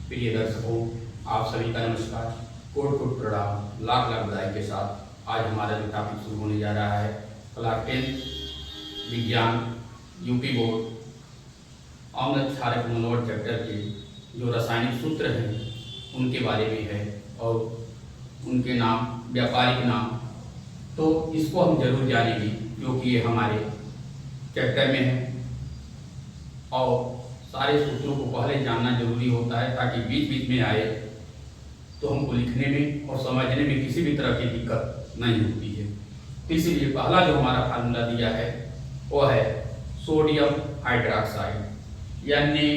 प्रिय दर्शकों, आप सभी का नमस्कार, कोट कोट प्रणाम, लाख लाख बधाई के साथ आज हमारा जो टॉपिक शुरू होने जा रहा है क्लास 10 विज्ञान यूपी बोर्ड अम्ल क्षारक मनोहर चैप्टर के जो रासायनिक सूत्र हैं उनके बारे में है और उनके नाम, व्यापारिक नाम। तो इसको हम जरूर जानेंगे क्योंकि ये हमारे चैप्टर में है और सारे सूत्रों को पहले जानना जरूरी होता है ताकि बीच बीच में आए तो हमको लिखने में और समझने में किसी भी तरह की दिक्कत नहीं होती है। तो इसलिए पहला जो हमारा फार्मूला दिया है वो है सोडियम हाइड्रोक्साइड, यानी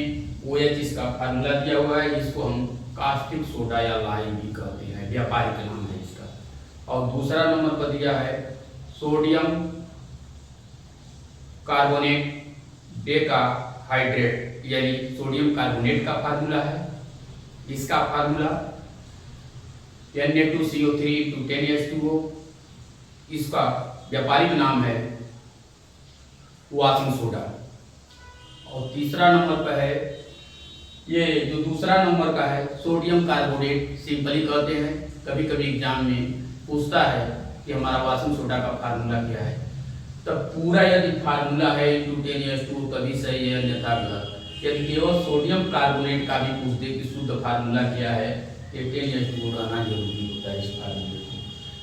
OH इसका फार्मूला दिया हुआ है। इसको हम कास्टिक सोडा या लाइम भी कहते हैं, व्यापारिक नाम है इसका। और दूसरा नंबर पर दिया है सोडियम कार्बोनेट डेका हाइड्रेट, यानी सोडियम कार्बोनेट का फार्मूला है। इसका फार्मूला Na2CO3 × 10H2O। इसका व्यापारिक नाम है वाशिंग सोडा। और तीसरा नंबर पर है, ये जो दूसरा नंबर का है सोडियम कार्बोनेट, सिंपली कहते हैं। कभी कभी एग्जाम में पूछता है कि हमारा वाशिंग सोडा का फार्मूला क्या है, तब पूरा यदि फार्मूला है × 10H2O तभी सही है, अन्यथा गलत। यदि केवल सोडियम कार्बोनेट का भी पूछ दे कि शुद्ध फार्मूला क्या है, ये 10H2O रहना जरूरी होता है इस फार्मूले को,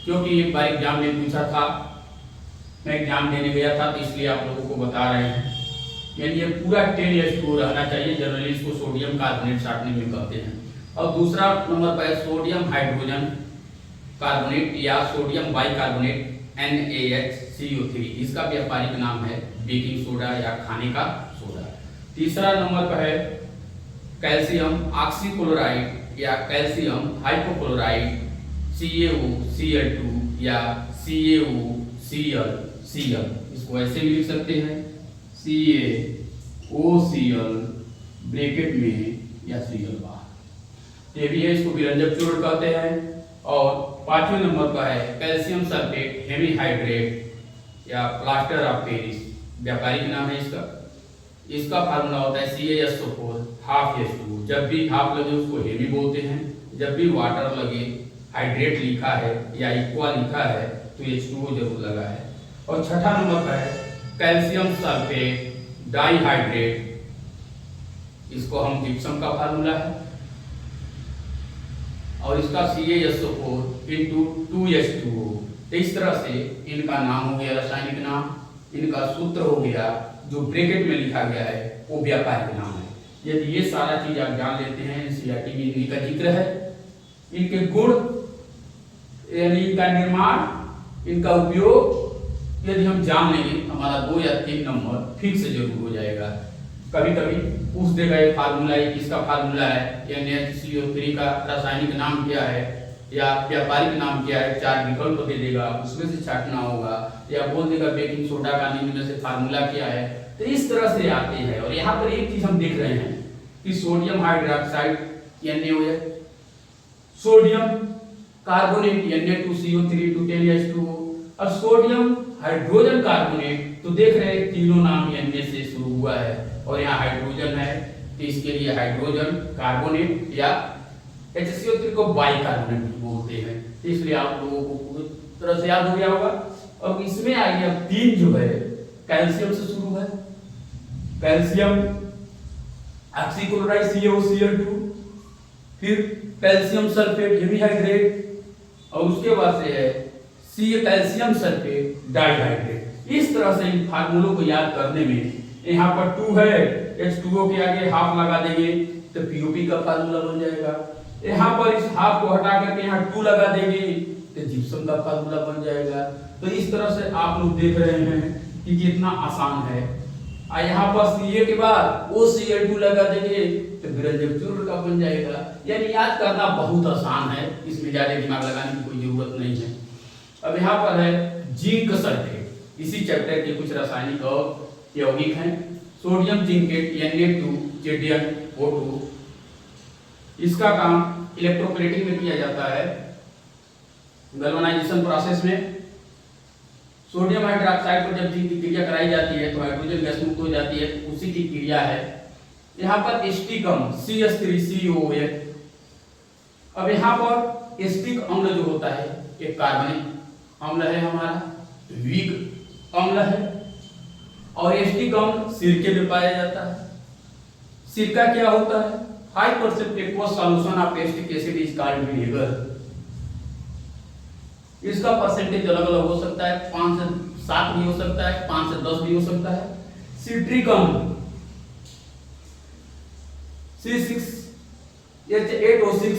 क्योंकि एक बार एग्जाम में पूछा था, मैं एग्जाम देने गया था तो इसलिए आप लोगों को बता रहे हैं। यानी ये पूरा 10H2O रहना चाहिए, जनरली इसको सोडियम कार्बोनेट साटने में कहते हैं। और दूसरा नंबर पर सोडियम हाइड्रोजन कार्बोनेट या सोडियम बाइकार्बोनेट NaHCO3, इसका व्यापारिक नाम है बेकिंग सोडा या खाने का सोडा। तीसरा नंबर पर है कैल्शियम ऑक्सीक्लोराइड या कैल्शियम हाइपोक्लोराइड CaOCl2 या CaOCl, इसको ऐसे भी लिख सकते हैं CaOCl ब्रैकेट में या Cl बाहर, ये भी है, इसको विरंजक चूर्ण कहते हैं। और पांचवें नंबर पर है कैल्शियम सल्फेट हेमीहाइड्रेट या प्लास्टर ऑफ पेरिस, व्यापारिक नाम है इसका। इसका फार्मूला होता है CaSO4 हाफ H2O। जब भी हाफ लगे उसको हेमी बोलते हैं, जब भी वाटर लगे, हाइड्रेट लिखा है या इक्वा लिखा है तो H2O जरूर लगा है। और छठा नंबर पर है कैल्शियम सल्फेट डाइहाइड्रेट, इसको हम जिप्सम का फार्मूला है। और इसका CaSO4 × 2H2O। तो इस तरह से इनका नाम हो गया रासायनिक नाम, इनका सूत्र हो गया, जो ब्रैकेट में लिखा गया है वो व्यापारिक नाम है। यदि ये सारा चीज आप जान लेते हैं, NCERT में इनका जिक्र है, इनके गुण यानी इनका निर्माण, इनका उपयोग यदि हम जान लेंगे, हमारा 2 या 3 नंबर फिक्स जरूर हो जाएगा। कभी कभी पूछ देगा ये फार्मूला, ये किसका फार्मूला है, NaCO3 का रासायनिक नाम क्या है या व्यापारिक नाम क्या है, 4 विकल्प दे देगा, उसमें से छांटना होगा, या बोल देगा बेकिंग सोडा का निम्न में से फार्मूला क्या है। तो इस तरह से आते हैं। और यहाँ पर एक चीज हम देख रहे हैं कि sodium hydroxide NaOH, sodium carbonate Na2CO3 × 10H2O, और सोडियम हाइड्रोजन कार्बोनेट। तो देख रहे हैं तीनों नाम Na से शुरू हुआ है और यहाँ हाइड्रोजन है, तो इसके लिए हाइड्रोजन कार्बोनेट या HCO3 को बाइकार्बोनेट बोलते हैं। तो इसलिए आप लोगों को पूरी तरह से याद हो गया होगा। और इसमें आ गया 3 जो है कैल्शियम से शुरू है, कैल्शियम ऑक्सीक्लोराइड CaOCl2, फिर कैल्शियम सल्फेट हेमीहाइड्रेट, और उसके बाद से है कैल्शियम सल्फेट डाइहाइड्रेट। इस तरह से इन फार्मूलों को याद करने में, यहाँ पर 2 है, H2O के आगे हाफ लगा देंगे तो POP का फार्मूला बन जाएगा। यहाँ पर इस हाफ को हटा करके यहाँ 2 लगा देंगे तो जिप्सम का फार्मूला बन जाएगा। तो इस तरह से आप लोग देख रहे हैं कि कितना आसान है। और यहाँ पर Ca के बाद OCl2 लगा देंगे तो विरंजक चूर्ण का बन जाएगा। यानी याद करना बहुत आसान है, इसमें ज्यादा दिमाग लगाने की कोई जरूरत नहीं है। अब यहाँ पर है जिंक सल्फेट, इसी चैप्टर के कुछ रासायनिक और यौगिक हैं। सोडियम जिंकेट Na2ZnO2, इसका काम इलेक्ट्रोप्लेटिंग में किया जाता है, गैल्वेनाइजेशन प्रोसेस में। सोडियम हाइड्रोक्साइड पर जब जिंक की क्रिया कराई जाती है तो हाइड्रोजन गैस मुक्त हो जाती है, उसी की क्रिया है यहाँ पर एस्टिकम CH3COOH। अब यहाँ पर एस्टिक अम्ल जो होता है एक कार्बनिक अम्ल है, हमारा वीक अम्ल है। और एस्टिक अम्ल सिरके में पाया जाता है। सिरका क्या होता है? 5% aqueous solution of acetic acid is called vinegar. इसका परसेंटेज अलग अलग हो सकता है, 5 से 7 भी हो सकता है, 5 से 10 भी हो सकता है। सिट्रिक अम्ल C6H8O6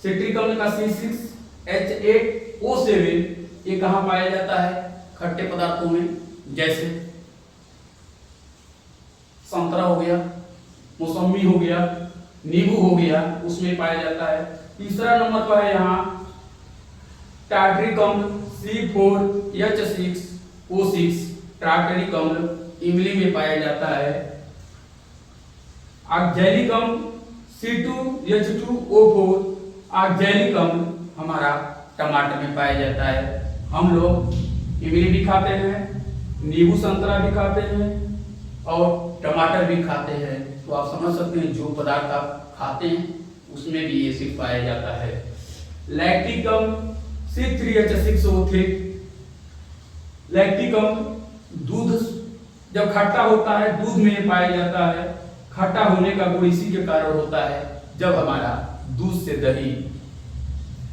सिट्रिक अम्ल का C6H8O7 ये कहाँ पाया जाता है? खट्टे पदार्थों में, जैसे संतरा हो गया, मौसमी हो गया, नींबू हो गया, उसमें पाया जाता है। तीसरा नंबर पर है यहाँ टार्टरिक अम्ल C4H6O6 टार्टरिक अम्ल इमली में पाया जाता है। ऑक्सैलिक अम्ल C2H2O4 ऑक्सैलिक अम्ल हमारा टमाटर में पाया जाता है। हम लोग इमली भी खाते हैं, नींबू संतरा भी खाते हैं और टमाटर भी खाते हैं, तो आप समझ सकते हैं जो पदार्थ आप खाते हैं उसमें भी एसिड पाया जाता है। लैक्टिक अम्ल C3H6O3 लैक्टिक अम्ल दूध जब खट्टा होता है दूध में पाया जाता है। खट्टा होने का गुण इसी के कारण होता है, जब हमारा दूध से दही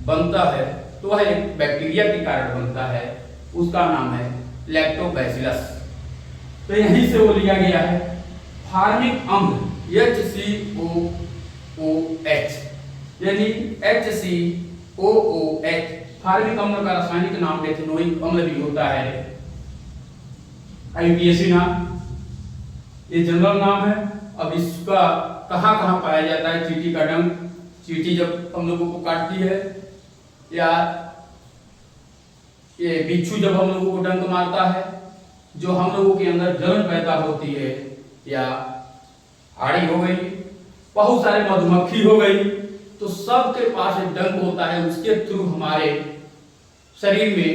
बनता है तो वह एक बैक्टीरिया के कारण बनता है, उसका नाम है लैक्टोबैसिलस। तो यहीं से वो लिया गया है। फार्मिक अम्ल HCOOH यानी HCOOH फार्मिक अम्ल का रासायनिक नाम मेथनोइक अम्ल भी होता है। IUPAC नाम, ये जनरल नाम है। अब इसका कहाँ कहाँ पाया जाता है? चींटी का डंक, चींटी जब हम लोगों को काटती है, या ये बिच्छू जब हम लोगों को डंक मारता है, जो हम लोगों के अंदर जलन पैदा होती है, या हाड़ी हो गई, बहुत सारे मधुमक्खी हो गई, तो सबके पास एक डंक होता है। उसके थ्रू हमारे शरीर में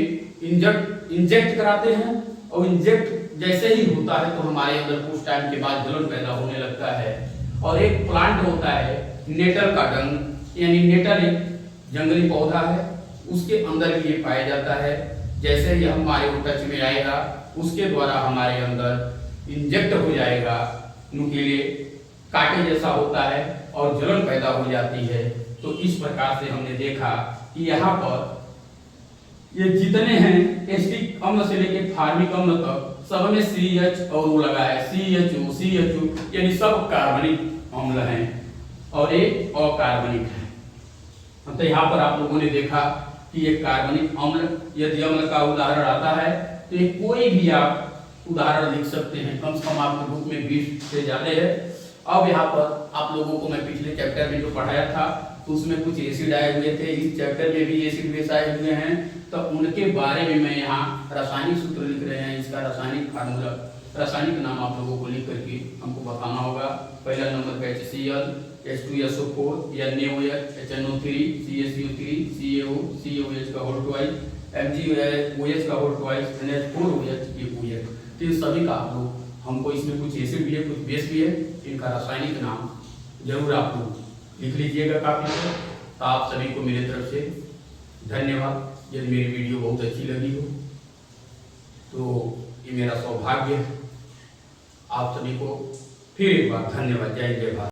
इंजेक्ट कराते हैं, और इंजेक्ट जैसे ही होता है तो हमारे अंदर कुछ टाइम के बाद जलन पैदा होने लगता है। और एक प्लांट होता है नेटल का डंक, यानी नेटल एक जंगली पौधा है, उसके अंदर भी ये पाया जाता है। जैसे ही हमारे टच में आएगा उसके द्वारा हमारे अंदर इंजेक्ट हो जाएगा, नुकीले कांटे जैसा होता है और जलन पैदा हो जाती है। तो इस प्रकार से हमने देखा कि यहाँ पर ये जितने हैं एस्टिक अम्ल से लेकर फार्मिक अम्ल तक सब में CH और O लगा है, CHO यानी सब कार्बनिक अम्ल हैं और एक अकार्बनिक है। तो यहाँ पर आप लोगों ने देखा कि ये कार्बनिक अम्ल, यदि अम्ल का उदाहरण आता है तो ये कोई भी आप उदाहरण लिख सकते हैं, कम से कम आपके बुक में 20 से ज्यादा है। अब यहाँ पर आप लोगों को मैं पिछले चैप्टर में जो पढ़ाया था तो उसमें कुछ एसिड आए हुए थे, इस चैप्टर में भी एसिड बेस आए हुए हैं, तो उनके बारे में मैं यहाँ रासायनिक सूत्र लिख रहे हैं। इसका रासायनिक फार्मूला, रासायनिक नाम आप लोगों को लिख करके हमको बताना होगा। पहला नंबर पे HCl H2SO4 NaOH HNO3 CaCO3 CaO COH का होल ट्वाइस MgOH का होल ट्वाइस NH4OH ये OH। तो ये सभी का आप लोग, हमको इसमें कुछ एसिड भी है कुछ बेस भी है, इनका रासायनिक नाम जरूर आप लोग लिख लीजिएगा काफी से। तो आप सभी को मेरी तरफ से धन्यवाद। यदि मेरी वीडियो बहुत अच्छी लगी हो तो ये मेरा सौभाग्य है। आप सभी को फिर एक बार धन्यवाद। जय जय भारत।